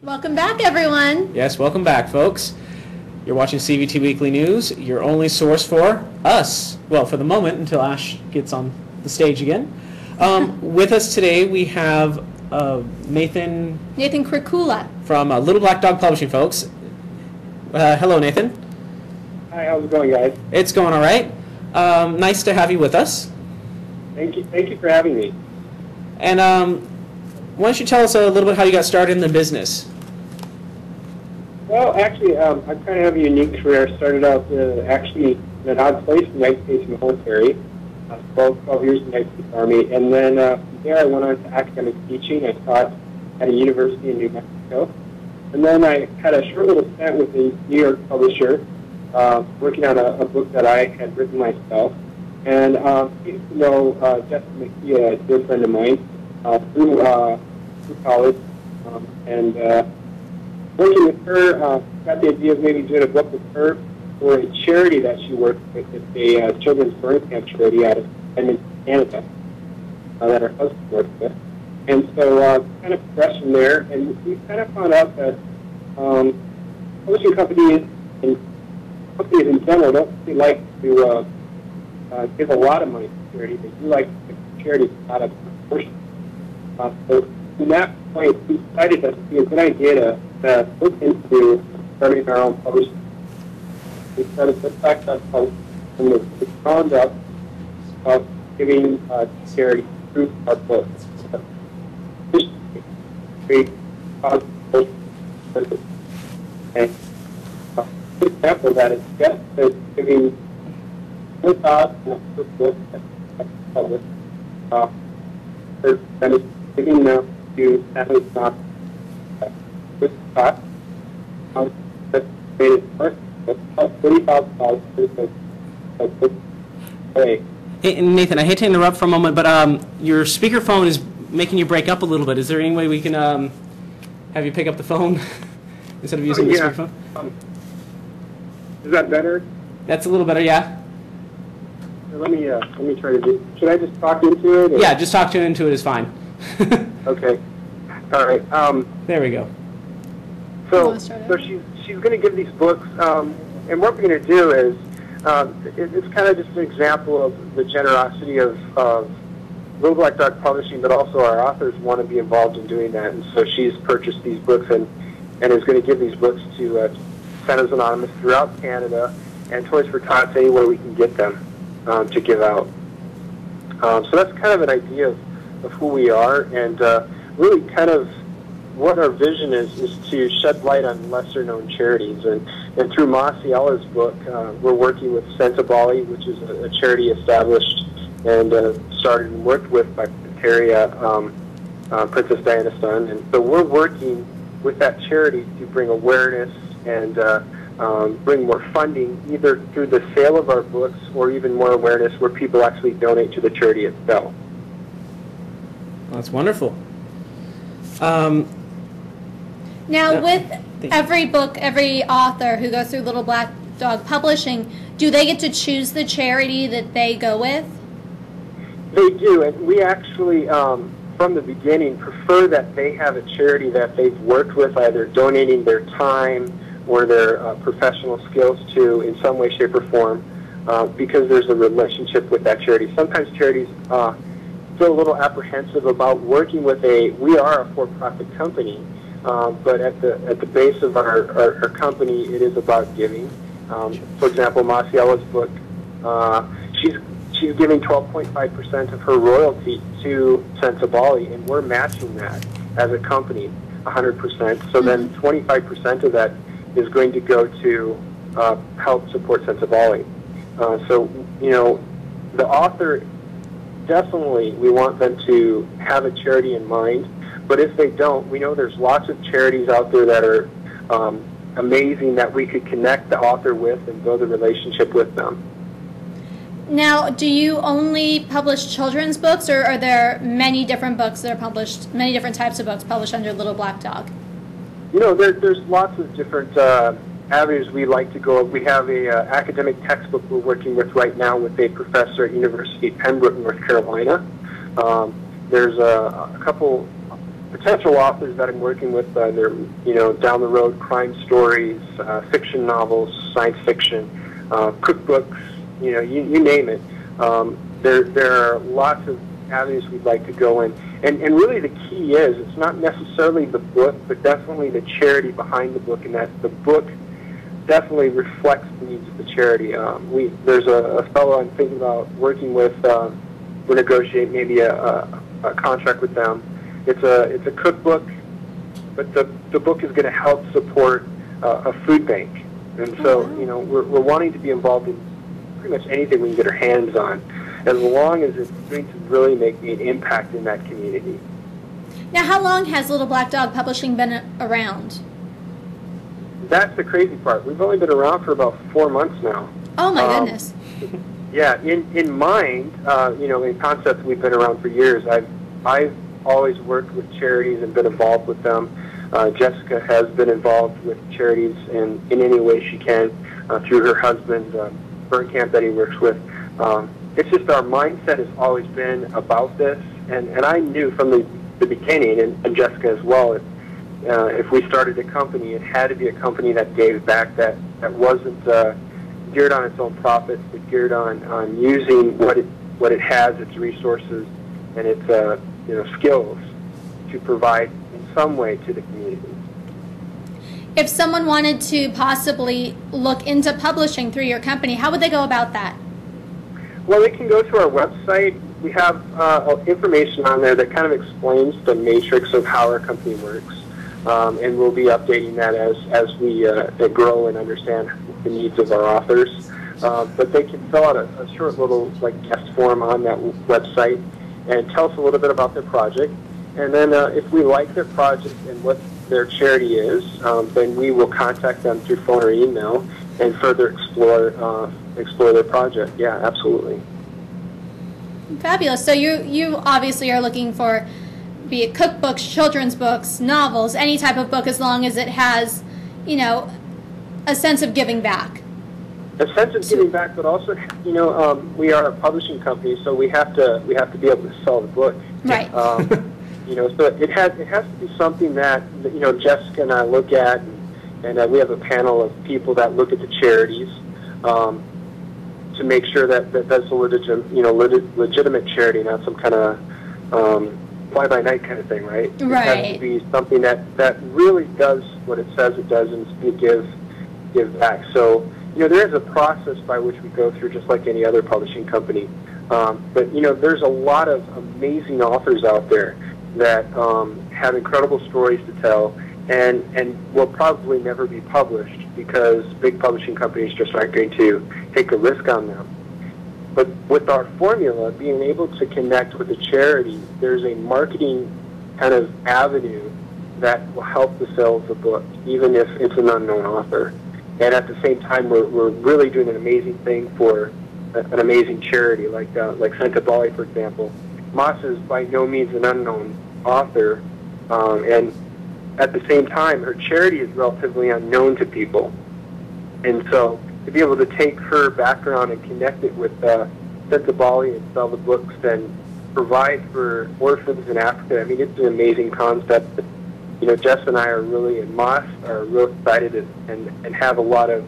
Welcome back, everyone. Yes, welcome back, folks. You're watching CVT Weekly News, your only source for us. Well, for the moment, until Ash gets on the stage again. With us today, we have Nathan Krikula from Little Black Dog Publishing, folks. Hello, Nathan. Hi, how's it going, guys? It's going all right. Nice to have you with us. Thank you for having me. And why don't you tell us a little bit how you got started in the business? Well, actually, I kind of have a unique career. I started out actually in an odd place in the United States military, 12 years in the United States Army, and then from there I went on to academic teaching. I taught at a university in New Mexico, and then I had a short little stint with a New York publisher, working on a book that I had written myself. And I used to know Jessica McKee, a dear friend of mine, through college, and working with her, got the idea of maybe doing a book with her for a charity that she works with. It's a children's burn camp charity out of Edmonton, Canada, that her husband works with. And so kind of progressed from there, and we kind of found out that publishing companies and companies in general don't really like to give a lot of money to charity. They do like to give charity a lot of portion. So from that point, we decided that it would be a good idea to look into starting our own publishing. We started LittleBlackDogPublishing from the ground up of giving charity through our books. Great positive and an example of that is just giving good thoughts and a good book that's published. That is giving them to families not good thoughts. That's created first. That's about $30,000 a book away. Hey, Nathan, I hate to interrupt for a moment, but your speakerphone is making you break up a little bit. Is there any way we can have you pick up the phone instead of using the speakerphone? Is that better? That's a little better, yeah. Let me try to do. Should I just talk into it? Or? Yeah, just talk into it is fine. Okay. All right. There we go. So she's going to give these books, and what we're going to do is it's kind of just an example of the generosity of Little Black Dog Publishing, but also our authors want to be involved in doing that, and so she's purchased these books and is going to give these books to Centers Anonymous throughout Canada and Toys for Tots anywhere we can get them to give out. So that's kind of an idea of who we are, and really kind of what our vision is to shed light on lesser-known charities. And through Massiella's book, we're working with Sensibali, which is a charity established and started and worked with by Princess Diana's son. And so we're working with that charity to bring awareness and bring more funding, either through the sale of our books or even more awareness where people actually donate to the charity itself. That's wonderful. Now, with every book, every author who goes through Little Black Dog Publishing, do they get to choose the charity that they go with? They do, and we actually, from the beginning, prefer that they have a charity that they've worked with, either donating their time or their professional skills to in some way, shape, or form, because there's a relationship with that charity. Sometimes charities feel a little apprehensive about working with we are a for-profit company, but at the base of our company, it is about giving. For example, Massiella's book, she's giving 12.5% of her royalty to Sensibali, and we're matching that as a company, 100%. So then 25% of that is going to go to help support Sensibali. So, you know, the author, definitely we want them to have a charity in mind, but if they don't, we know there's lots of charities out there that are amazing that we could connect the author with and build a relationship with them. Now, do you only publish children's books, or are there many different books that are published, many different types of books published under Little Black Dog? You know, there's lots of different avenues we like to go. We have a academic textbook we're working with right now with a professor at University of Pembroke, North Carolina. There's a couple potential authors that I'm working with, they're, down the road crime stories, fiction novels, science fiction, cookbooks, you name it. There are lots of avenues we'd like to go in. And really the key is, it's not necessarily the book, but definitely the charity behind the book, and that the book definitely reflects the needs of the charity. There's a fellow I'm thinking about working with. We're negotiating maybe a contract with them. It's a cookbook, but the book is going to help support a food bank. And so, we're wanting to be involved in pretty much anything we can get our hands on, as long as it's going to really make an impact in that community. Now, how long has Little Black Dog Publishing been around? That's the crazy part. We've only been around for about 4 months now. Oh my goodness. Yeah, in mind, in concept, we've been around for years. I've always worked with charities and been involved with them. Jessica has been involved with charities in any way she can through her husband, burn camp that he works with. It's just our mindset has always been about this, and I knew from the beginning, and Jessica as well, if we started a company, it had to be a company that gave back, that wasn't geared on its own profits, but geared on using what it has, its resources, and its skills to provide in some way to the community. If someone wanted to possibly look into publishing through your company, how would they go about that? Well, they can go to our website. We have information on there that kind of explains the matrix of how our company works. And we'll be updating that as we grow and understand the needs of our authors. But they can fill out a short little guest form on that website and tell us a little bit about their project. And then if we like their project and what their charity is, then we will contact them through phone or email and further explore their project. Yeah, absolutely. Fabulous. So you obviously are looking for, be it cookbooks, children's books, novels, any type of book, as long as it has, a sense of giving back. A sense of giving back, but also, we are a publishing company, so we have to be able to sell the book. Right. So it has to be something that Jessica and I look at, and we have a panel of people that look at the charities to make sure that that's a legitimate charity, not some kind of fly-by-night kind of thing, right? Right. It has to be something that really does what it says it does, and it's going to give back. So, there is a process by which we go through, just like any other publishing company. But, there's a lot of amazing authors out there that have incredible stories to tell, and will probably never be published because big publishing companies just aren't going to take a risk on them. But with our formula, being able to connect with a charity, there's a marketing kind of avenue that will help the sales of the book, even if it's an unknown author. And at the same time, we're really doing an amazing thing for an amazing charity, like Santa Bali, for example. Moss is by no means an unknown author, and at the same time, her charity is relatively unknown to people. And so to be able to take her background and connect it with Santa Bali and sell the books and provide for orphans in Africa, I mean, it's an amazing concept. Jess and I are really, and Moss are real excited and have a lot of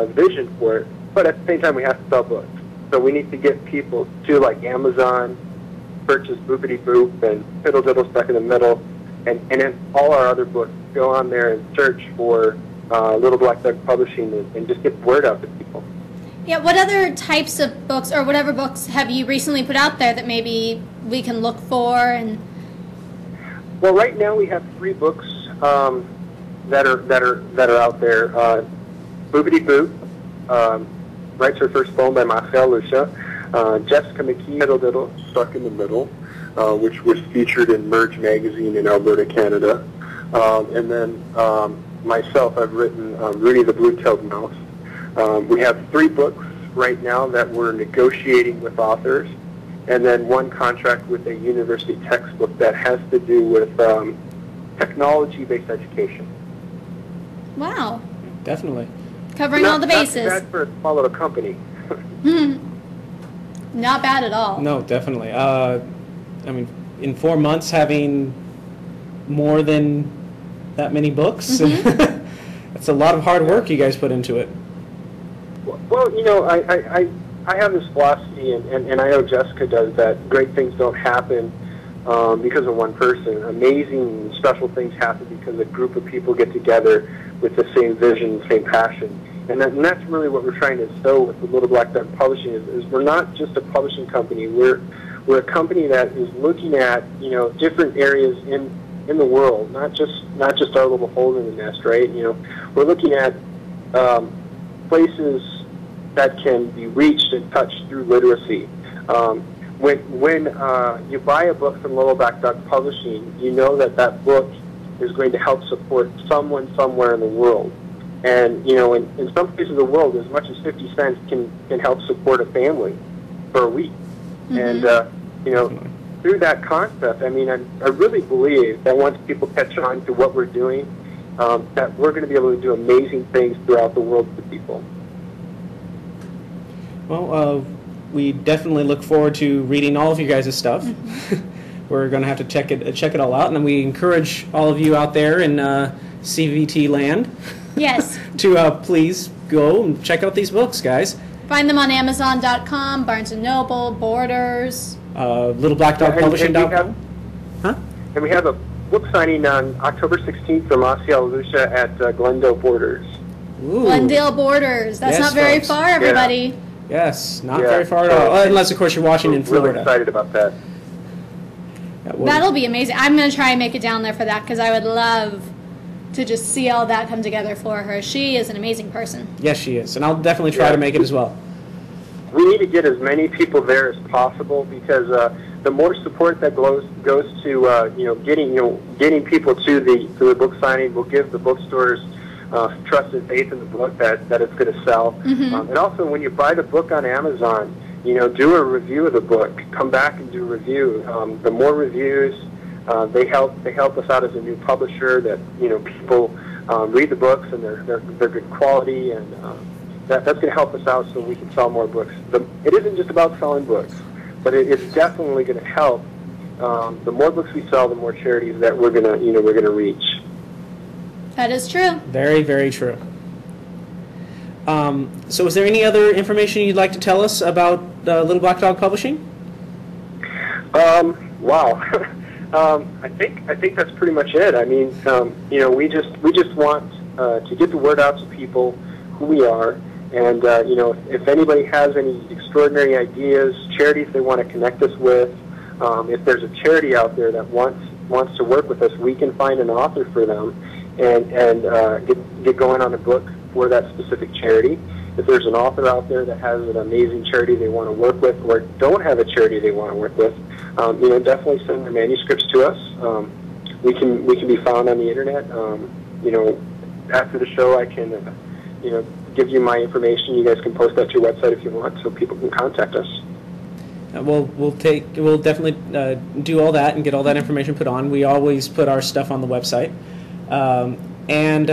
vision for it. But at the same time, we have to sell books. So we need to get people to, like Amazon, purchase Boopity Boop and Fiddle Diddle Stuck in the Middle, and then all our other books. Go on there and search for Little Black Dog Publishing and just get word out to people. Yeah, what other types of books or whatever books have you recently put out there that maybe we can look for? And well, right now we have 3 books that are out there. Boopity Boop, Writes Her First Poem by Marcel Lucia. Jessica McKee, Fiddle Diddle Stuck in the Middle, which was featured in Merge magazine in Alberta, Canada. And then myself, I've written Rooney the Blue-tailed Mouse. We have 3 books right now that we're negotiating with authors, and then 1 contract with a university textbook that has to do with technology-based education. wow, Definitely. covering all the bases. Not too bad for a small little company. Not bad at all. No, definitely. I mean, in 4 months, having more than that many books. Mm-hmm. That's a lot of hard work you guys put into it. Well, you know, I have this philosophy, and I know Jessica does, that great things don't happen because of one person. Amazing, special things happen because a group of people get together with the same vision, same passion. And that's really what we're trying to instill with the Little Black Dog Publishing is we're not just a publishing company. We're a company that is looking at, you know, different areas in the world, not just our little hole in the nest, right? You know, we're looking at places that can be reached and touched through literacy. When you buy a book from Little Black Dog Publishing, you know that book is going to help support someone somewhere in the world. And, you know, in some places of the world, as much as 50 cents can help support a family for a week. Mm-hmm. And, you know, through that concept, I mean, I really believe that once people catch on to what we're doing, that we're going to be able to do amazing things throughout the world for people. Well, we definitely look forward to reading all of you guys' stuff. Mm-hmm. We're going to have to check it all out, and we encourage all of you out there in CVT land. Yes. To please go and check out these books, guys. Find them on Amazon.com, Barnes & Noble, Borders. LittleBlackDogPublishing.com. Huh? And we have a book signing on October 16th from Asiel Lucia at Glendale Borders. Ooh. Glendale Borders. That's not very far, everybody. Yeah. Yes, not very far at all. Unless, of course, you're watching in Florida. Really excited about that. Yeah, that'll be amazing. I'm going to try and make it down there for that because I would love to just see all that come together for her. She is an amazing person. Yes, she is. And I'll definitely try to make it as well. We need to get as many people there as possible because the more support that goes to getting people to the book signing will give the bookstores trust and faith in the book that it's going to sell. Mm-hmm. And also, when you buy the book on Amazon, you know, do a review of the book. Come back and do a review. The more reviews, they help us out as a new publisher. That, you know, people read the books and they're good quality, and that's going to help us out so we can sell more books. It isn't just about selling books, but it's definitely going to help. The more books we sell, the more charities that we're going to reach. That is true. Very, very true. So is there any other information you'd like to tell us about Little Black Dog Publishing? Wow. I think that's pretty much it. I mean, you know, we just want to get the word out to people who we are, and you know, if anybody has any extraordinary ideas, charities they want to connect us with, if there's a charity out there that wants to work with us, we can find an author for them and get going on a book for that specific charity. If there's an author out there that has an amazing charity they want to work with, or don't have a charity they want to work with, you know, definitely send their manuscripts to us. We can be found on the internet. You know, after the show, I can you know, give you my information. You guys can post that to your website if you want, so people can contact us. We'll definitely do all that and get all that information put on. We always put our stuff on the website. And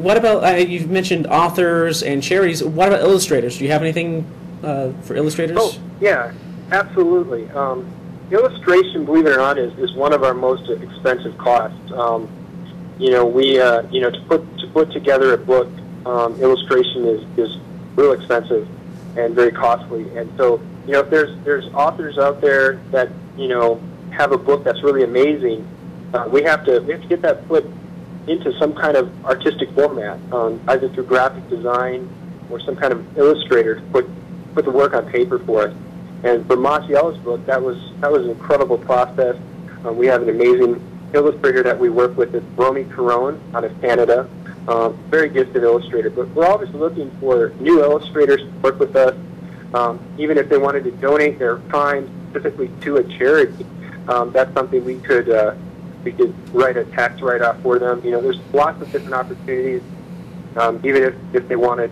what about, you've mentioned authors and charities. What about illustrators? Do you have anything for illustrators? Oh, yeah, absolutely. Illustration, believe it or not, is one of our most expensive costs. You know, you know, to put together a book, illustration is real expensive and very costly. And so, you know, if there's authors out there that, you know, have a book that's really amazing, we have to get that put into some kind of artistic format, either through graphic design or some kind of illustrator to put the work on paper for us. And for Masiela's book, that was an incredible process. We have an amazing illustrator that we work with. It's Romy Caron out of Canada. Very gifted illustrator. But we're always looking for new illustrators to work with us, even if they wanted to donate their time specifically to a charity. That's something we could write a tax write-off for them. You know, there's lots of different opportunities. Even if they wanted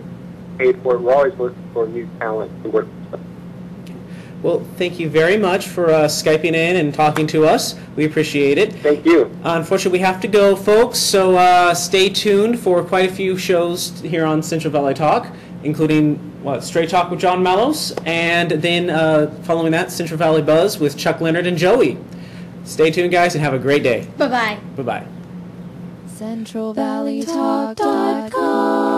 paid for it, we're always looking for new talent to work with them. Well, thank you very much for Skyping in and talking to us. We appreciate it. Thank you. Unfortunately, we have to go, folks, so stay tuned for quite a few shows here on Central Valley Talk, including Straight Talk with John Mellows, and then following that, Central Valley Buzz with Chuck Leonard and Joey. Stay tuned, guys, and have a great day. Bye-bye. Bye-bye. CentralValleyTalk.com